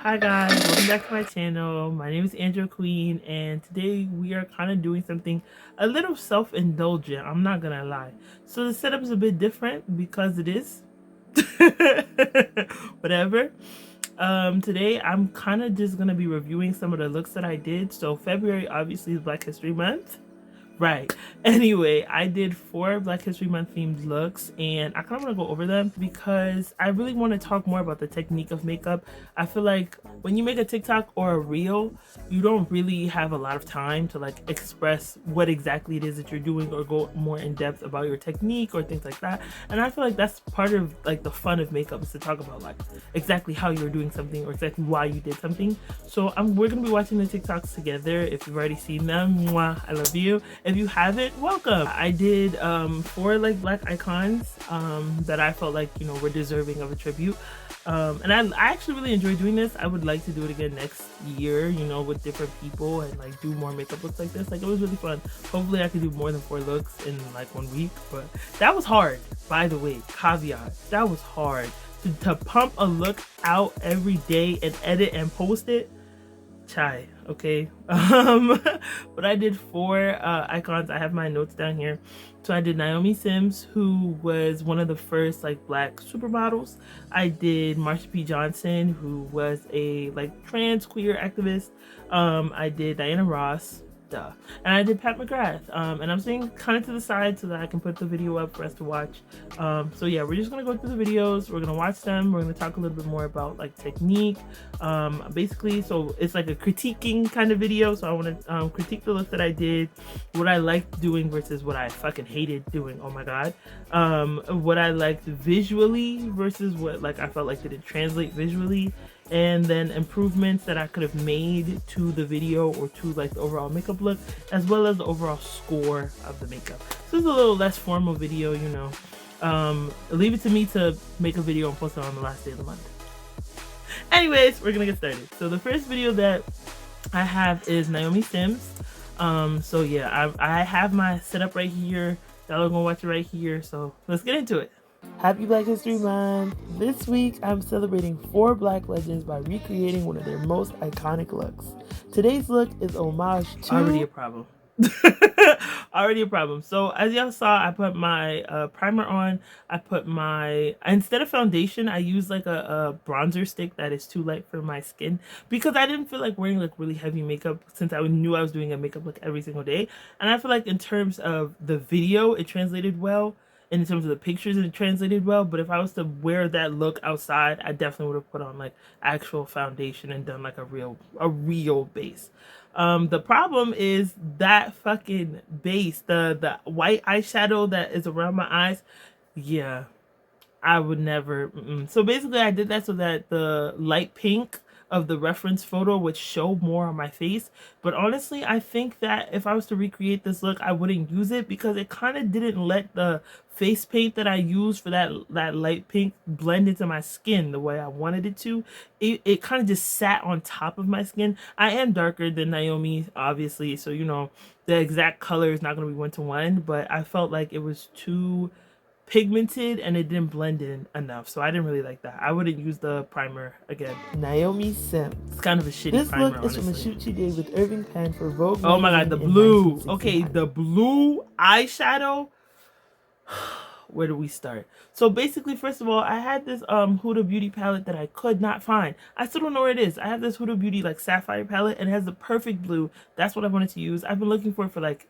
Hi guys, welcome back to my channel. My name is Andrew Queen, and today we are kind of doing something a little self-indulgent. I'm not gonna lie. So the setup is a bit different because it is. Whatever. Today I'm kind of just gonna be reviewing some of the looks that I did. So February obviously is Black History Month. Right. Anyway, I did 4 Black History Month themed looks, and I kind of want to go over them because I really want to talk more about the technique of makeup. I feel like when you make a TikTok or a reel, you don't really have a lot of time to like express what exactly it is that you're doing or go more in depth about your technique or things like that. And I feel like that's part of like the fun of makeup, is to talk about like exactly how you're doing something or exactly why you did something. So we're gonna be watching the TikToks together. If you've already seen them, mwah, I love you. If you haven't, welcome. I did 4 like black icons that I felt like, you know, were deserving of a tribute. And I actually really enjoy doing this. I would like to do it again next year, you know, with different people and like do more makeup looks like this. Like, it was really fun. Hopefully I could do more than 4 looks in like 1 week, but that was hard, by the way. Caveat, that was hard to pump a look out every day and edit and post it. Chai, okay. But I did 4 icons. I have my notes down here. So I did Naomi Sims, who was one of the first like black supermodels. I did Marsha P. Johnson, who was a like trans queer activist. I did Diana Ross, duh. And I did Pat McGrath. And I'm sitting kind of to the side so that I can put the video up for us to watch. So yeah, we're just gonna go through the videos. We're gonna watch them. We're gonna talk a little bit more about like technique. Basically, so it's like a critiquing kind of video. So I want to critique the look that I did, what I liked doing versus what I fucking hated doing. Oh my god. What I liked visually versus what like I felt like didn't translate visually, and then improvements that I could have made to the video or to like the overall makeup look, as well as the overall score of the makeup. So it's a little less formal video, you know. Leave it to me to make a video and post it on the last day of the month. Anyways, we're gonna get started. So the first video that I have is Naomi Sims. So yeah, I have my setup right here. Y'all are gonna watch it right here. So let's get into it. Happy Black History Month! This week I'm celebrating 4 black legends by recreating one of their most iconic looks. Today's look is homage to... Already a problem. Already a problem. So as y'all saw, I put my primer on. I put my, instead of foundation, I used like a bronzer stick that is too light for my skin, because I didn't feel like wearing like really heavy makeup, since I knew I was doing a makeup look every single day. And I feel like in terms of the video, it translated well. In terms of the pictures, it translated well. But if I was to wear that look outside, I definitely would have put on like actual foundation and done like a real base. The problem is that fucking base, the white eyeshadow that is around my eyes. Yeah, I would never. So basically I did that so that the light pink of the reference photo would show more on my face. But honestly, I think that if I was to recreate this look, I wouldn't use it, because it kind of didn't let the face paint that I used for that light pink blend into my skin the way I wanted it to. It kind of just sat on top of my skin. I am darker than Naomi, obviously, so you know the exact color is not going to be 1-to-1, but I felt like it was too pigmented and it didn't blend in enough, so I didn't really like that. I wouldn't use the primer again. Naomi Sims. It's kind of a shitty this primer, look is honestly. From a shoot she did with Irving Penn for Vogue. Oh my god, the blue. Okay, the blue eyeshadow. Where do we start? So basically, first of all, I had this Huda Beauty palette that I could not find. I still don't know where it is. I have this Huda Beauty like sapphire palette, and it has the perfect blue. That's what I wanted to use. I've been looking for it for like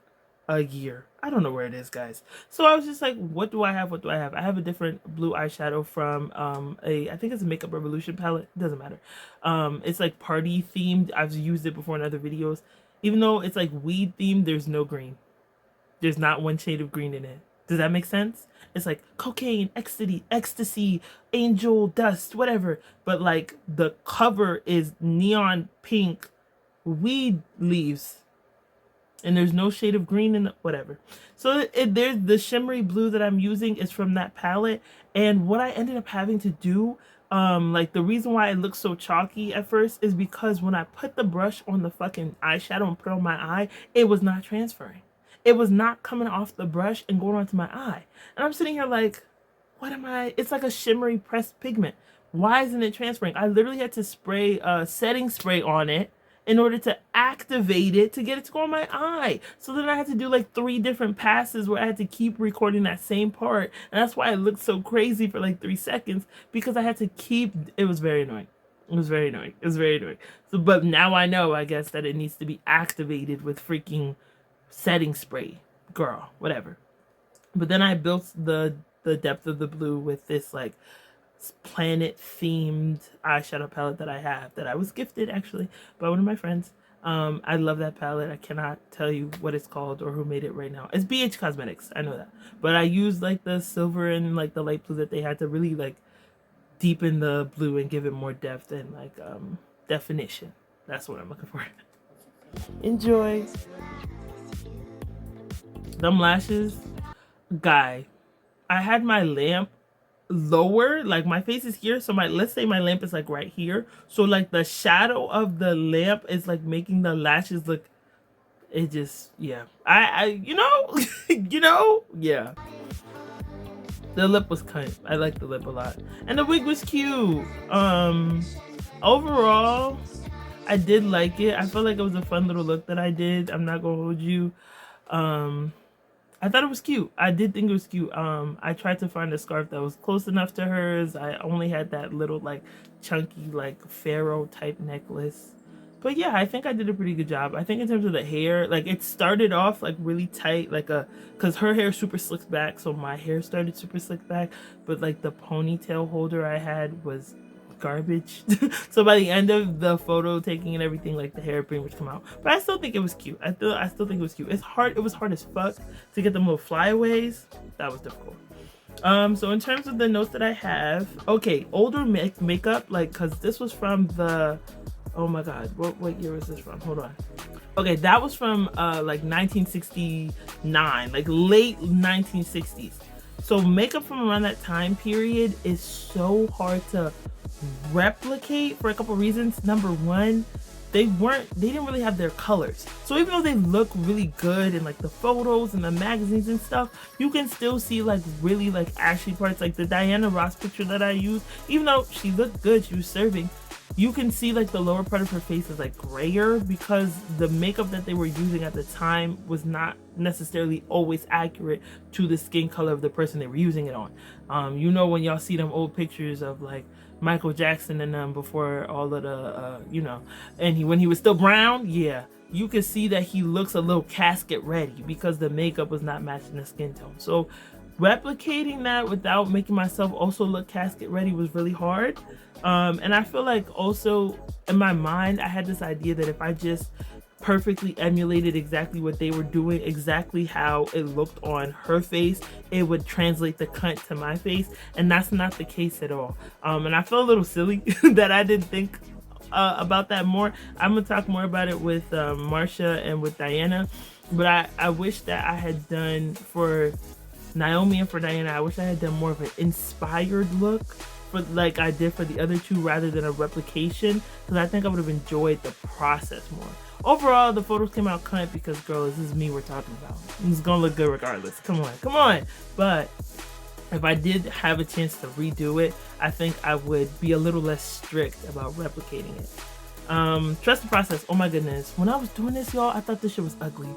a year. I don't know where it is, guys. So I was just like, what do I have? What do I have? I have a different blue eyeshadow from I think it's a Makeup Revolution palette. It doesn't matter. It's like party themed. I've used it before in other videos. Even though it's like weed themed, there's no green. There's not one shade of green in it. Does that make sense? It's like cocaine, ecstasy, angel dust, whatever. But like the cover is neon pink weed leaves, and there's no shade of green in the, whatever. So there's the shimmery blue that I'm using is from that palette. And what I ended up having to do, like the reason why it looks so chalky at first is because when I put the brush on the fucking eyeshadow and put it on my eye, it was not transferring. It was not coming off the brush and going onto my eye. And I'm sitting here like, what am I? It's like a shimmery pressed pigment. Why isn't it transferring? I literally had to spray setting spray on it in order to activate it to get it to go on my eye. So then I had to do like 3 different passes where I had to keep recording that same part. And that's why it looked so crazy for like 3 seconds, because I had to keep, it was very annoying. It was very annoying. It was very annoying. So, but now I know, I guess, that it needs to be activated with freaking setting spray. Girl, whatever. But then I built the depth of the blue with this like planet themed eyeshadow palette that I have, that I was gifted actually by one of my friends. I love that palette. I cannot tell you what it's called or who made it right now. It's BH Cosmetics, I know that. But I used like the silver and like the light blue that they had to really like deepen the blue and give it more depth and like definition. That's what I'm looking for. Enjoy. Them lashes, guy. I had my lamp lower, like my face is here, so let's say my lamp is like right here, so like the shadow of the lamp is like making the lashes look, it just, yeah, I you know you know, yeah. The lip was kind. I like the lip a lot, and the wig was cute. Overall, I did like it. I felt like it was a fun little look that I did. I'm not gonna hold you. I thought it was cute. I did think it was cute. I tried to find a scarf that was close enough to hers. I only had that little like chunky like pharaoh type necklace. But yeah, I think I did a pretty good job. I think in terms of the hair, like it started off like really tight, like cause her hair super slicked back, so my hair started super slicked back. But like the ponytail holder I had was garbage. So by the end of the photo taking and everything, like the hair pretty much come out. But I still think it was cute. I still think it was cute. It's hard. It was hard as fuck to get them little flyaways. That was difficult. So in terms of the notes that I have, okay, older makeup, like, cause this was from the, oh my god, what year was this from? Hold on. Okay, that was from like 1969, like late 1960s. So makeup from around that time period is so hard to replicate for a couple reasons. Number one, they didn't really have their colors. So even though they look really good in like the photos and the magazines and stuff, you can still see like really like ashy parts. Like the Diana Ross picture that I used, even though she looked good, she was serving, you can see like the lower part of her face is like grayer because the makeup that they were using at the time was not necessarily always accurate to the skin color of the person they were using it on. You know, when y'all see them old pictures of like Michael Jackson and them before all of the you know, and when he was still brown, yeah, you can see that he looks a little casket ready because the makeup was not matching the skin tone. So replicating that without making myself also look casket ready was really hard. And I feel like also in my mind I had this idea that if I just perfectly emulated exactly what they were doing, exactly how it looked on her face, it would translate the cunt to my face, and that's not the case at all. And I feel a little silly that I didn't think about that more. I'm gonna talk more about it with Marsha and with Diana, but I wish that I had done for Naomi and for Diana, I wish I had done more of an inspired look for like I did for the other two rather than a replication, because I think I would have enjoyed the process more. Overall, the photos came out cunt because, girl, this is me we're talking about. It's gonna look good regardless. Come on, come on. But if I did have a chance to redo it, I think I would be a little less strict about replicating it. Trust the process. Oh my goodness. When I was doing this, y'all, I thought this shit was ugly.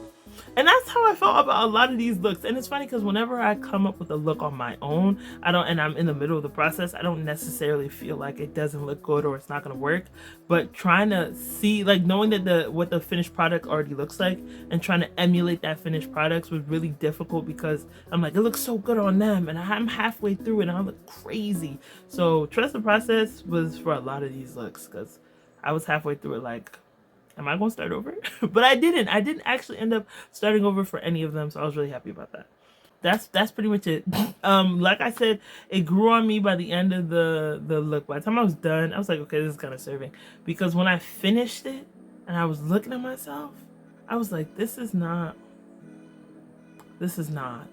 And that's how I felt about a lot of these looks. And it's funny because whenever I come up with a look on my own, and I'm in the middle of the process, I don't necessarily feel like it doesn't look good or it's not going to work. But trying to see, like knowing that what the finished product already looks like and trying to emulate that finished product was really difficult because I'm like, it looks so good on them and I'm halfway through it and I look crazy. So trust the process was for a lot of these looks because I was halfway through it like, am I gonna start over? But I didn't actually end up starting over for any of them, so I was really happy about that. That's pretty much it. Like I said, it grew on me by the end of the look. By the time I was done, I was like, okay, this is kind of serving, because when I finished it and I was looking at myself, I was like, this is not,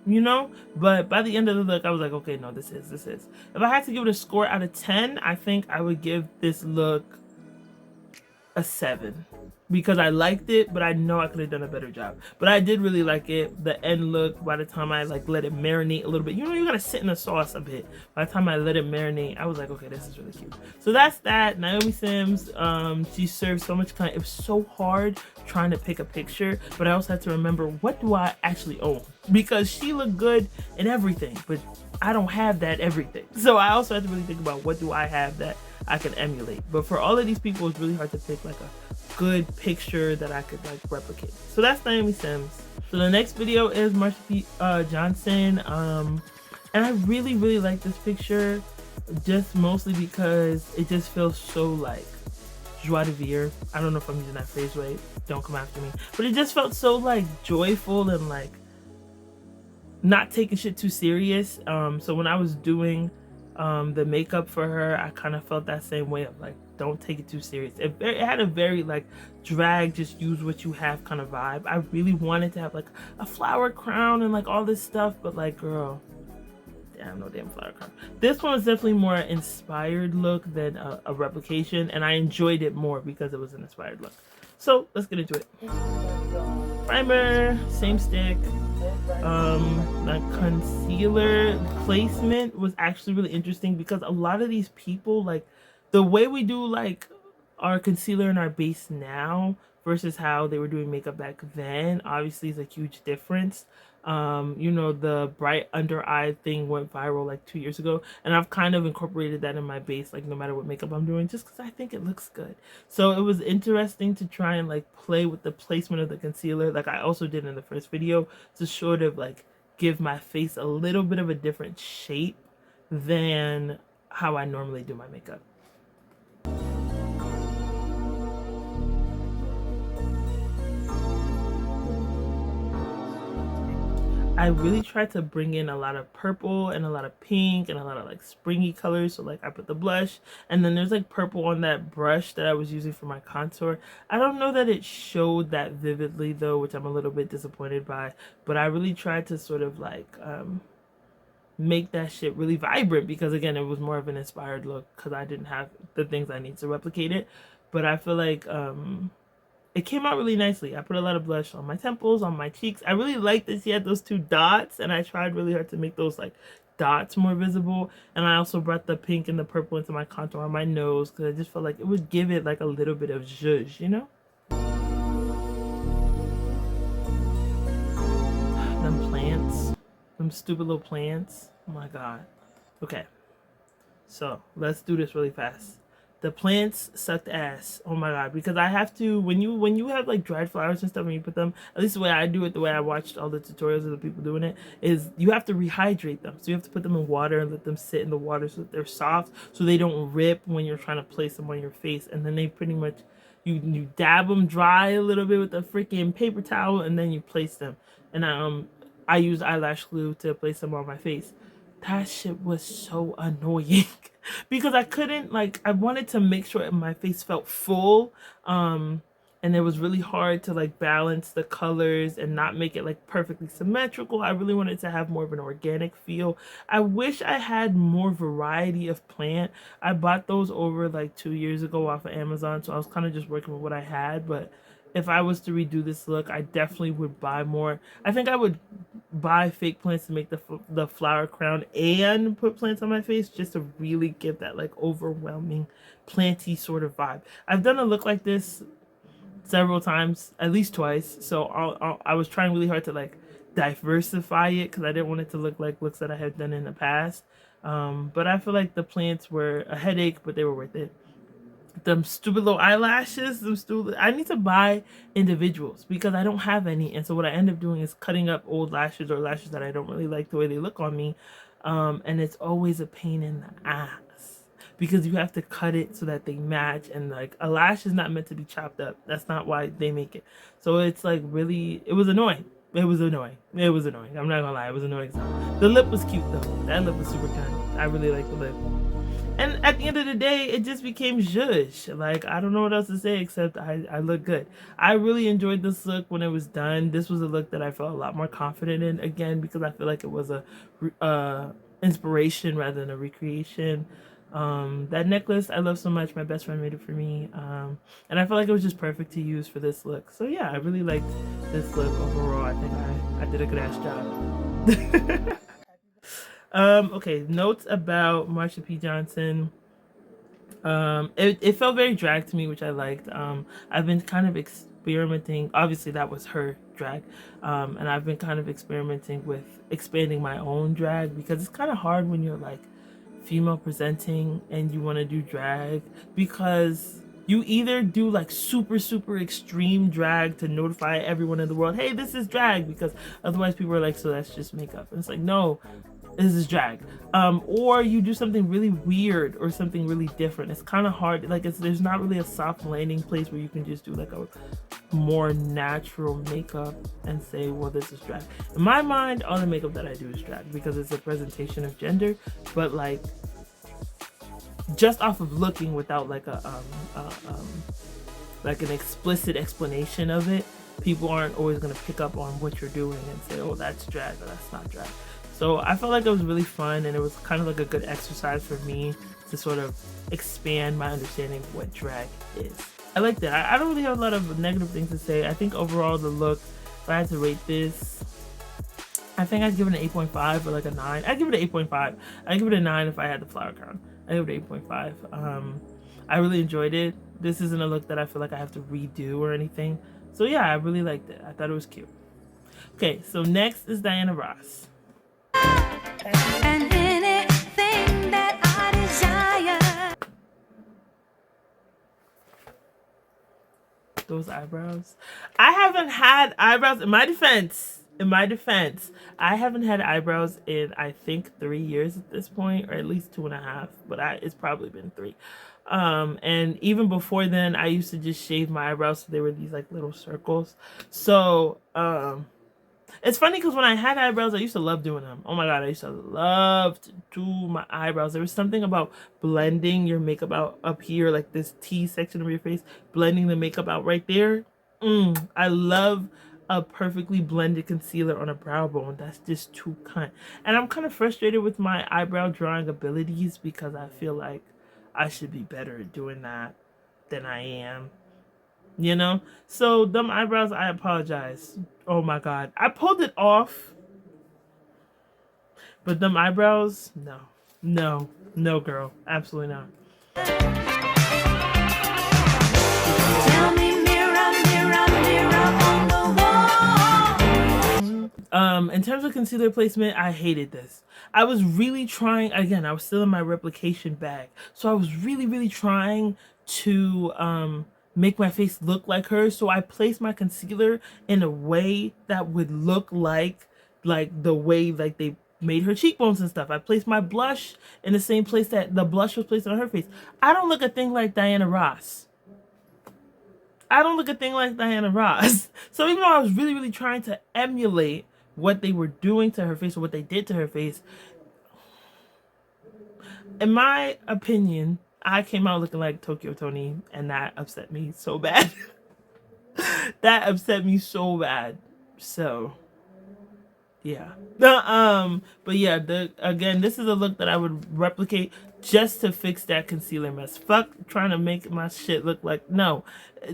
you know. But by the end of the look, I was like, okay, no, this is. If I had to give it a score out of 10, I think I would give this look a 7. because I liked it, but I know I could have done a better job. But I did really like it. The end look, by the time I like let it marinate a little bit, you know, you gotta sit in the sauce a bit. By the time I let it marinate, I was like, okay, this is really cute. So that's that. Naomi Sims, she served so much content. It was so hard trying to pick a picture, but I also had to remember, what do I actually own? Because she looked good in everything, but I don't have that everything. So I also had to really think about, what do I have that I can emulate? But for all of these people, it's really hard to pick like a good picture that I could like replicate. So that's Naomi Sims. So the next video is Marsha P. Johnson. And I really like this picture, just mostly because it just feels so like joie de vivre. I don't know if I'm using that phrase right. Don't come after me. But it just felt so like joyful and like not taking shit too serious. So when I was doing the makeup for her, I kind of felt that same way of like, don't take it too serious. It had a very like drag, just use what you have kind of vibe. I really wanted to have like a flower crown and like all this stuff, but like, girl, damn, no damn flower crown. This one was definitely more inspired look than a replication, and I enjoyed it more because it was an inspired look. So let's get into it. Primer, same stick. The concealer placement was actually really interesting because a lot of these people, like the way we do like our concealer and our base now versus how they were doing makeup back then, obviously is a huge difference. You know, the bright under eye thing went viral like 2 years ago, and I've kind of incorporated that in my base, like no matter what makeup I'm doing, just because I think it looks good. So it was interesting to try and like play with the placement of the concealer, like I also did in the first video, to sort of like give my face a little bit of a different shape than how I normally do my makeup. I really tried to bring in a lot of purple and a lot of pink and a lot of like springy colors. So like I put the blush, and then there's like purple on that brush that I was using for my contour. I don't know that it showed that vividly though, which I'm a little bit disappointed by, but I really tried to sort of like make that shit really vibrant, because again, it was more of an inspired look because I didn't have the things I need to replicate it. But I feel like it came out really nicely. I put a lot of blush on my temples, on my cheeks. I really liked that she had those two dots, and I tried really hard to make those like dots more visible. And I also brought the pink and the purple into my contour on my nose because I just felt like it would give it like a little bit of zhuzh, you know? Them plants. Them stupid little plants. Oh my god. Okay. So, let's do this really fast. The plants sucked ass. Oh my god, because I have to, when you have like dried flowers and stuff and you put them, at least the way I do it, the way I watched all the tutorials of the people doing it, is you have to rehydrate them. So you have to put them in water and let them sit in the water so that they're soft, so they don't rip when you're trying to place them on your face. And then they pretty much, you dab them dry a little bit with a freaking paper towel, and then you place them. And I used eyelash glue to place them on my face. That shit was so annoying because I couldn't, like, I wanted to make sure my face felt full, and it was really hard to like balance the colors and not make it like perfectly symmetrical. I really wanted to have more of an organic feel. I wish I had more variety of plant. I bought those over like 2 years ago off of Amazon, so I was kind of just working with what I had. But if I was to redo this look, I definitely would buy more. I think I would buy fake plants to make the flower crown and put plants on my face, just to really give that like overwhelming planty sort of vibe. I've done a look like this several times, at least twice, so I was trying really hard to like diversify it because I didn't want it to look like looks that I had done in the past. But I feel like the plants were a headache, but they were worth it. Them stupid little eyelashes, I need to buy individuals because I don't have any, and so what I end up doing is cutting up old lashes or lashes that I don't really like the way they look on me, and it's always a pain in the ass because you have to cut it so that they match, and like a lash is not meant to be chopped up. That's not why they make it. So it's like really, it was annoying. I'm not gonna lie, it was annoying. The lip was cute though. That lip was super kind. I really like the lip. And at the end of the day, it just became zhuzh. Like, I don't know what else to say except I look good. I really enjoyed this look when it was done. This was a look that I felt a lot more confident in, again, because I feel like it was a inspiration rather than a recreation. That necklace I love so much. My best friend made it for me, and I felt like it was just perfect to use for this look. So yeah, I really liked this look overall. I think I did a good ass job. Okay, notes about Marsha P. Johnson. It felt very drag to me, which I liked. I've been kind of experimenting. Obviously, that was her drag, and I've been kind of experimenting with expanding my own drag because it's kind of hard when you're like female presenting and you want to do drag, because you either do like super extreme drag to notify everyone in the world, hey, this is drag, because otherwise people are like, so that's just makeup. And it's like, no, this is drag. Or you do something really weird or something really different. It's kind of hard, like there's not really a soft landing place where you can just do like a more natural makeup and say, well, this is drag. In my mind, all the makeup that I do is drag because it's a presentation of gender, but like just off of looking without like like an explicit explanation of it, people aren't always going to pick up on what you're doing and say, oh, that's drag or that's not drag. So I felt like it was really fun, and it was kind of like a good exercise for me to sort of expand my understanding of what drag is. I liked it. I don't really have a lot of negative things to say. I think overall the look, if I had to rate this, I think I'd give it an 8.5 or like a 9. I'd give it an 8.5. I'd give it a 9 if I had the flower crown. I'd give it an 8.5. I really enjoyed it. This isn't a look that I feel like I have to redo or anything. So yeah, I really liked it. I thought it was cute. Okay, so next is Diana Ross. And anything that I desire. Those eyebrows. I haven't had eyebrows, in my defense, I haven't had eyebrows in, I think, 3 years at this point, or at least 2.5, but it's probably been 3. And even before then, I used to just shave my eyebrows so they were these like little circles. So it's funny because when I had eyebrows, I used to love doing them. Oh my god, I used to love to do my eyebrows. There was something about blending your makeup out up here, like this T section of your face, blending the makeup out right there. I love a perfectly blended concealer on a brow bone. That's just too kind. And I'm kind of frustrated with my eyebrow drawing abilities because I feel like I should be better at doing that than I am. You know? So them eyebrows, I apologize. Oh my god. I pulled it off. But them eyebrows, no. No. No, girl. Absolutely not. Tell me, mirror, mirror, mirror on the wall. In terms of concealer placement, I hated this. I was really trying, again, I was still in my replication bag. So I was really trying to make my face look like hers. So I placed my concealer in a way that would look like the way like they made her cheekbones and stuff. I placed my blush in the same place that the blush was placed on her face. I don't look a thing like Diana Ross. I don't look a thing like Diana Ross. So even though I was really trying to emulate what they were doing to her face or what they did to her face, in my opinion, I came out looking like Tokyo Toni, and that upset me so bad. That upset me so bad. So yeah. But yeah, again, this is a look that I would replicate just to fix that concealer mess. Fuck trying to make my shit look like, no.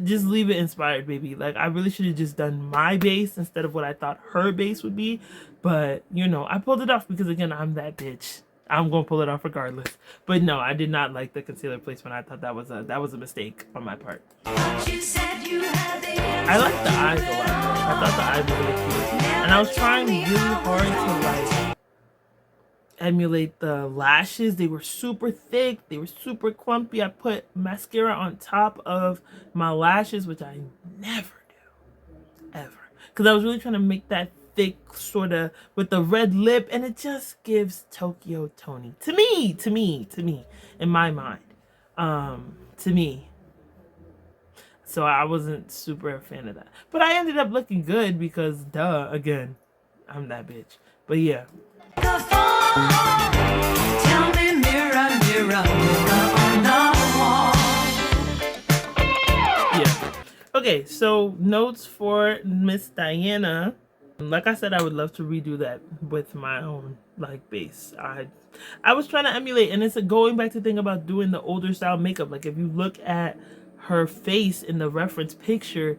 Just leave it inspired, baby. Like, I really should have just done my base instead of what I thought her base would be. But, you know, I pulled it off because, again, I'm that bitch. I'm gonna pull it off regardless. But no, I did not like the concealer placement. I thought that was a mistake on my part. I like the eyes a lot though. I thought the eyes were really cute. And I was trying really hard to like emulate the lashes. They were super thick, they were super clumpy. I put mascara on top of my lashes, which I never do. Ever. Because I was really trying to make that thick sort of with the red lip, and it just gives Tokyo Toni to me in my mind, to me. So I wasn't super a fan of that, but I ended up looking good because duh, again, I'm that bitch. But yeah. Tell me, mirror, mirror, mirror on the wall. Yeah. Okay, so notes for Miss Diana. Like I said, I would love to redo that with my own like base. I was trying to emulate, and it's a going back to thing about doing the older style makeup. Like if you look at her face in the reference picture,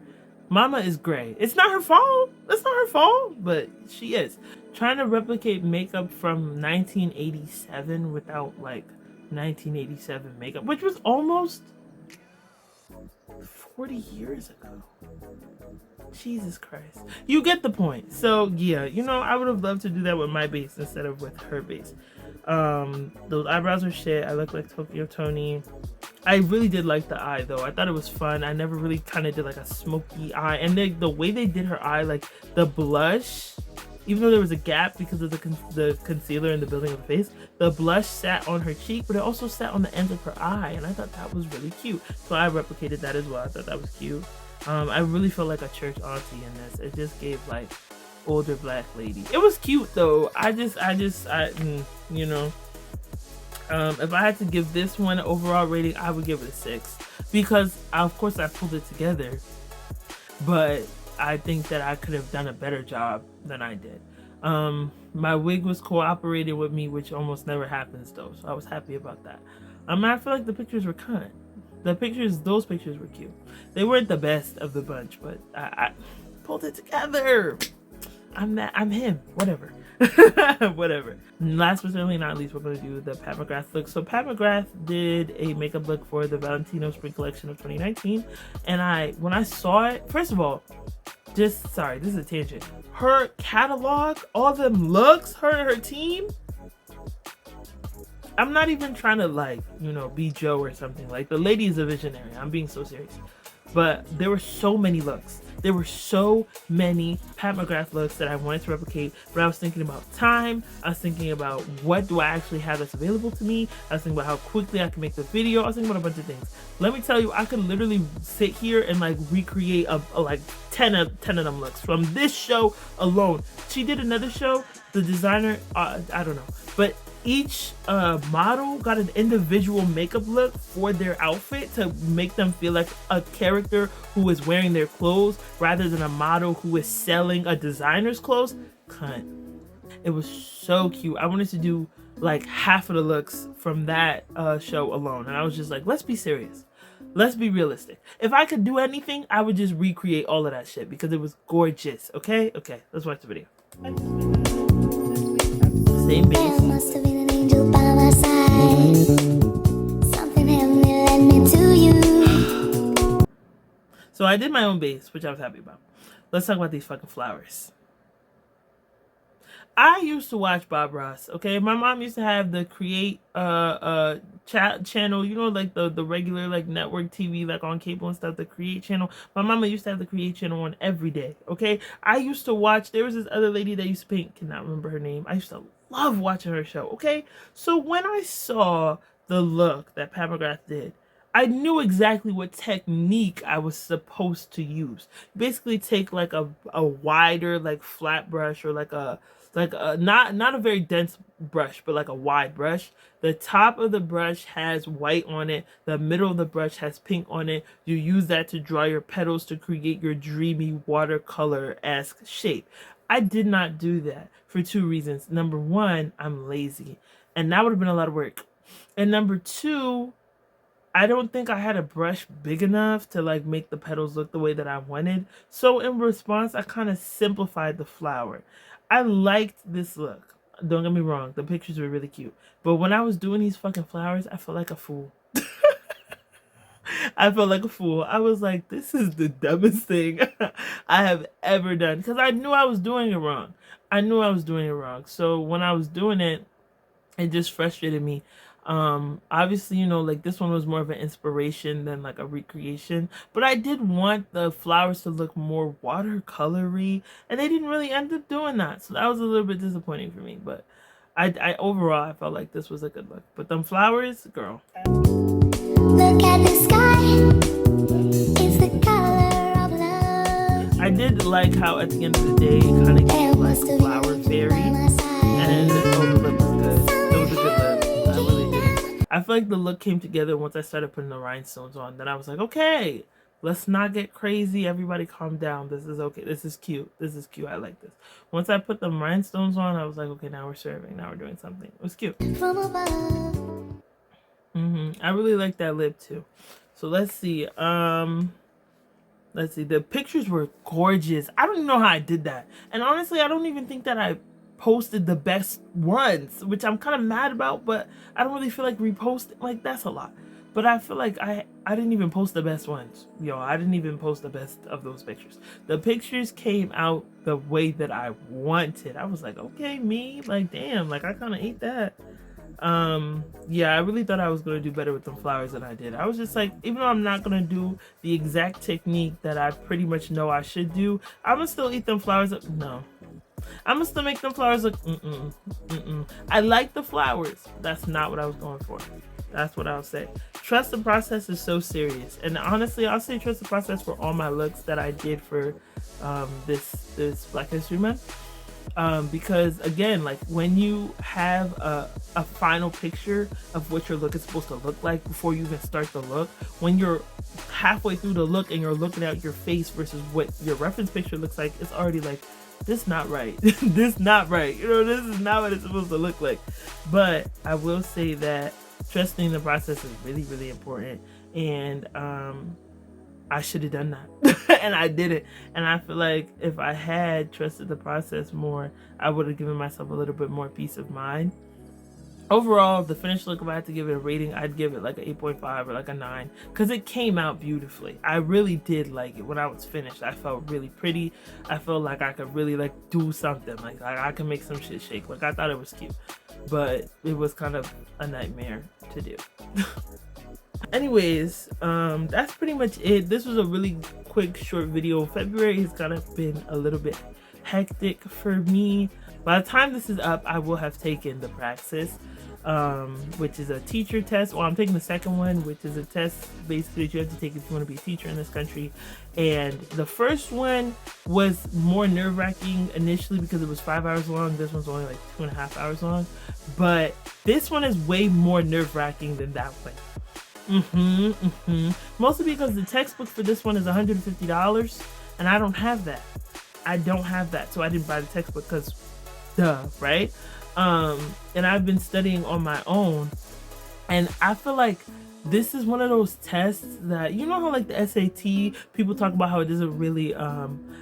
Mama is gray. It's not her fault. It's not her fault, but she is. Trying to replicate makeup from 1987 without like 1987 makeup, which was almost 40 years ago. Jesus Christ. You get the point. So yeah, you know, I would have loved to do that with my base instead of with her base. Those eyebrows are shit. I look like Tokyo Tony. I really did like the eye though. I thought it was fun. I never really kind of did like a smoky eye, and the way they did her eye, like the blush, even though there was a gap because of the concealer and the building of the face, the blush sat on her cheek, but it also sat on the ends of her eye, and I thought that was really cute. So I replicated that as well. I thought that was cute. I really felt like a church auntie in this. It just gave like older black lady. It was cute though. You know, if I had to give this one an overall rating, I would give it a 6 because of course I pulled it together, but I think that I could have done a better job than I did. My wig was cooperating with me, which almost never happens though, so I was happy about that. I feel like the pictures were cunt. Those pictures were cute. They weren't the best of the bunch, but I pulled it together. I'm him. Whatever. Whatever. Last but certainly not least, we're going to do the Pat McGrath look. So Pat McGrath did a makeup look for the Valentino Spring Collection of 2019, and when I saw it, first of all, sorry, this is a tangent. Her catalog, all them looks, her and her team. I'm not even trying to like, you know, be Joe or something. Like the lady is a visionary. I'm being so serious. But there were so many looks. There were so many Pat McGrath looks that I wanted to replicate. But I was thinking about time. I was thinking about what do I actually have that's available to me. I was thinking about how quickly I can make the video. I was thinking about a bunch of things. Let me tell you, I could literally sit here and like recreate like 10 of them looks from this show alone. She did another show. The designer, I don't know. But each model got an individual makeup look for their outfit to make them feel like a character who is wearing their clothes rather than a model who is selling a designer's clothes. Cunt. It was so cute. I wanted to do like half of the looks from that show alone, and I was just like, let's be serious. Let's be realistic. If I could do anything, I would just recreate all of that shit because it was gorgeous. Okay, let's watch the video. Same base. Must have been an angel by my side. Something heavenly led me to you. So I did my own base, which I was happy about. Let's talk about these fucking flowers. I used to watch Bob Ross, okay? My mom used to have the Create channel, you know, like the regular like network TV, like on cable and stuff, the Create channel. My mama used to have the Create channel on every day, okay? I used to watch, there was this other lady that used to paint, cannot remember her name. I used to love watching her show, okay? So when I saw the look that Pat McGrath did, I knew exactly what technique I was supposed to use. Basically take like a wider like flat brush, or like a not a very dense brush, but like a wide brush. The top of the brush has white on it. The middle of the brush has pink on it. You use that to draw your petals to create your dreamy watercolor-esque shape. I did not do that for 2 reasons. Number 1, I'm lazy, and that would have been a lot of work. And number 2, I don't think I had a brush big enough to like make the petals look the way that I wanted. So in response, I kind of simplified the flower. I liked this look. Don't get me wrong, the pictures were really cute. But when I was doing these fucking flowers, I felt like a fool. I felt like a fool. I was like, this is the dumbest thing I have ever done. Because I knew I was doing it wrong. So when I was doing it, it just frustrated me. Obviously, you know, like this one was more of an inspiration than like a recreation, but I did want the flowers to look more watercolory, and they didn't really end up doing that, so that was a little bit disappointing for me. But I overall I felt like this was a good look. But them flowers, girl. Look at the sky. It's the color of love. I did like how at the end of the day it kind of gave like flower fairy, and the lip was good. It was a good look. I really did. I feel like the look came together once I started putting the rhinestones on. Then I was like, okay, Let's not get crazy. Everybody calm down. This is okay. This is cute. This is cute. I like this. Once I put the rhinestones on, I was like, okay, now we're serving. Now we're doing something. It was cute. I really like that lip too. So let's see. Let's see. The pictures were gorgeous. I don't even know how I did that. And honestly, I don't even think that I posted the best ones, which I'm kind of mad about, but I don't really feel like reposting. Like, that's a lot. But I feel like I didn't even post the best ones. Yo, I didn't even post the best of those pictures. The pictures came out the way that I wanted. I was like, okay, me, like, damn, like I kind of ate that. Yeah, I really thought I was gonna do better with them flowers than I did. I was just like, even though I'm not gonna do the exact technique that I pretty much know I should do, I'm gonna still eat them flowers up. No, I'm gonna still make them flowers look I like the flowers. That's not what I was going for. That's what I'll say. Trust the process is so serious. And honestly, I'll say trust the process for all my looks that I did for this Black History Month. Because again, like when you have a final picture of what your look is supposed to look like before you even start the look, when you're halfway through the look and you're looking at your face versus what your reference picture looks like, it's already like, this not right. This not right. You know, this is not what it's supposed to look like. But I will say that trusting the process is really, really important. And I should have done that. And I didn't. And I feel like if I had trusted the process more, I would have given myself a little bit more peace of mind. Overall, the finished look, if I had to give it a rating, I'd give it like an 8.5 or like a 9, because it came out beautifully. I really did like it. When I was finished, I felt really pretty. I felt like I could really like do something. Like I could make some shit shake. Like I thought it was cute, but it was kind of a nightmare to do. Anyways, that's pretty much it. This was a really quick, short video. February has kind of been a little bit hectic for me. By the time this is up, I will have taken the praxis, which is a teacher test. Well, I'm taking the second one, which is a test basically that you have to take if you want to be a teacher in this country. And the first one was more nerve-wracking initially because it was 5 hours long. This one's only like 2.5 hours long. But this one is way more nerve-wracking than that one. Mostly because the textbook for this one is $150 and I don't have that. I don't have that, so I didn't buy the textbook because duh, right? And I've been studying on my own, and I feel like this is one of those tests that, you know how like the SAT, people talk about how it doesn't really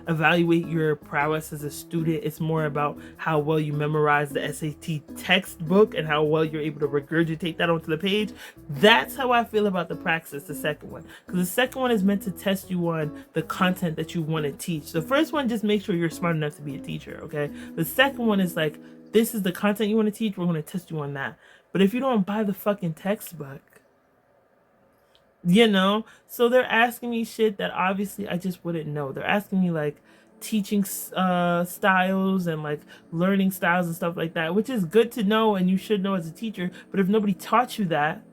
evaluate your prowess as a student. It's more about how well you memorize the SAT textbook and how well you're able to regurgitate that onto the page. That's how I feel about the praxis, the second one. Because the second one is meant to test you on the content that you want to teach. The first one just makes sure you're smart enough to be a teacher, okay? The second one is like, this is the content you want to teach, we're going to test you on that. But if you don't buy the fucking textbook, you know, so they're asking me shit that obviously I just wouldn't know. They're asking me like teaching styles and like learning styles and stuff like that, which is good to know and you should know as a teacher. But if nobody taught you that,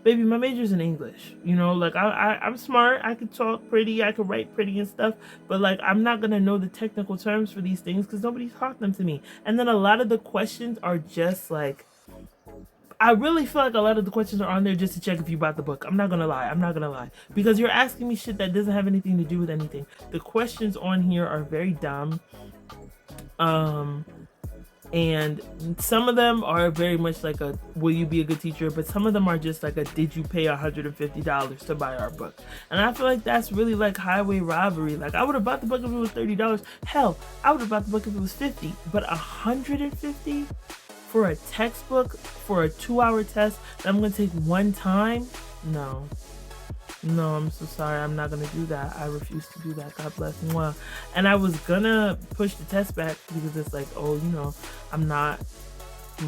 baby, my major's in English, you know, like I'm smart, I could talk pretty, I could write pretty and stuff, but like I'm not gonna know the technical terms for these things because nobody taught them to me. And then a lot of the questions are just like, I really feel like a lot of the questions are on there just to check if you bought the book. I'm not gonna lie. Because you're asking me shit that doesn't have anything to do with anything. The questions on here are very dumb. And some of them are very much like a, will you be a good teacher? But some of them are just like a, did you pay $150 to buy our book? And I feel like that's really like highway robbery. Like I would have bought the book if it was $30. Hell, I would have bought the book if it was $50. But $150? For a textbook, for a 2-hour test that I'm going to take one time? No, I'm so sorry. I'm not going to do that. I refuse to do that. God bless me. And I was going to push the test back because it's like, oh, you know, I'm not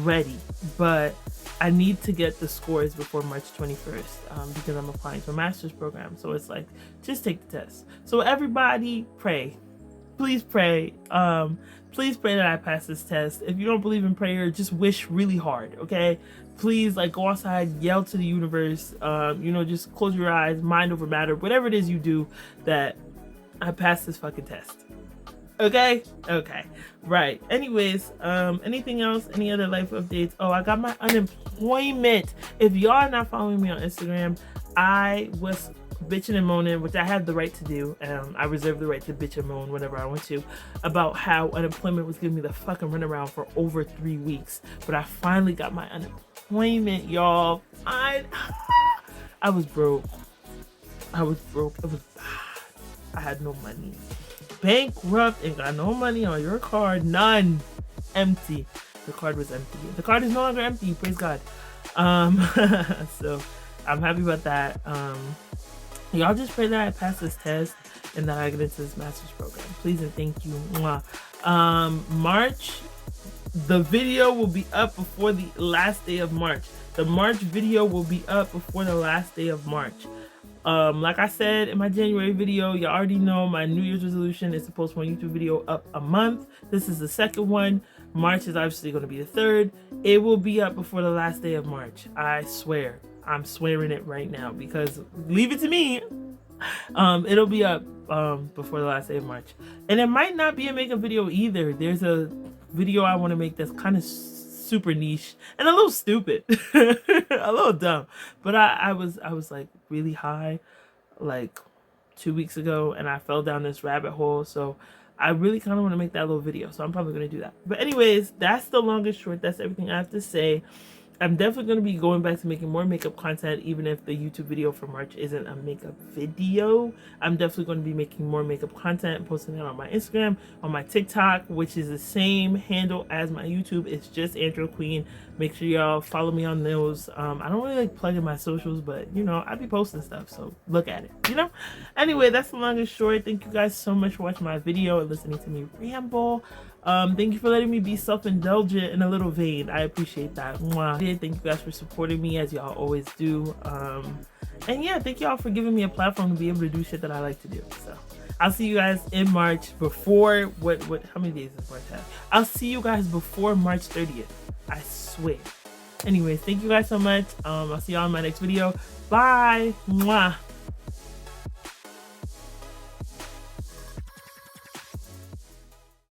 ready. But I need to get the scores before March 21st because I'm applying to a master's program. So it's like, just take the test. So everybody pray. Please pray. Please pray that I pass this test. If you don't believe in prayer, just wish really hard, okay? Please, like, go outside, yell to the universe, you know, just close your eyes, mind over matter, whatever it is you do, that I pass this fucking test. Okay? Okay. Right. Anyways, anything else? Any other life updates? Oh, I got my unemployment. If y'all are not following me on Instagram, I was bitching and moaning, which I have the right to do. I reserve the right to bitch and moan whenever I want to, about how unemployment was giving me the fucking runaround for over 3 weeks. But I finally got my unemployment, y'all. I was broke. I was broke. It was bad. I had no money. Bankrupt and got no money on your card. None. Empty. The card was empty. The card is no longer empty. Praise God. So I'm happy about that. Y'all just pray that I pass this test and that I get into this master's program. Please and thank you. Mwah. March, the video will be up before the last day of March. The March video will be up before the last day of March. Like I said in my January video, you already know my New Year's resolution is to post one YouTube video up a month. This is the second one. March is obviously going to be the third. It will be up before the last day of March. I swear. I'm swearing it right now, because leave it to me. It'll be up before the last day of March. And it might not be a makeup video either. There's a video I want to make that's kind of super niche and a little stupid. A little dumb. But I was like really high like 2 weeks ago, and I fell down this rabbit hole. So I really kind of want to make that little video. So I'm probably going to do that. But anyways, that's the longest short. That's everything I have to say. I'm definitely going to be going back to making more makeup content, even if the YouTube video for March isn't a makeup video. I'm definitely going to be making more makeup content and posting it on my Instagram, on my TikTok, which is the same handle as my YouTube. It's just Andrew Queen. Make sure y'all follow me on those. I don't really like plugging my socials, but you know, I be posting stuff, so look at it, you know? Anyway, that's the longest short. Thank you guys so much for watching my video and listening to me ramble. Thank you for letting me be self-indulgent and a little vain. I appreciate that. Mwah. Thank you guys for supporting me, as y'all always do. And yeah, thank y'all for giving me a platform to be able to do shit that I like to do. So I'll see you guys in March before how many days does March have? I'll see you guys before March 30th. I swear. Anyways, thank you guys so much. I'll see y'all in my next video. Bye. Mwah.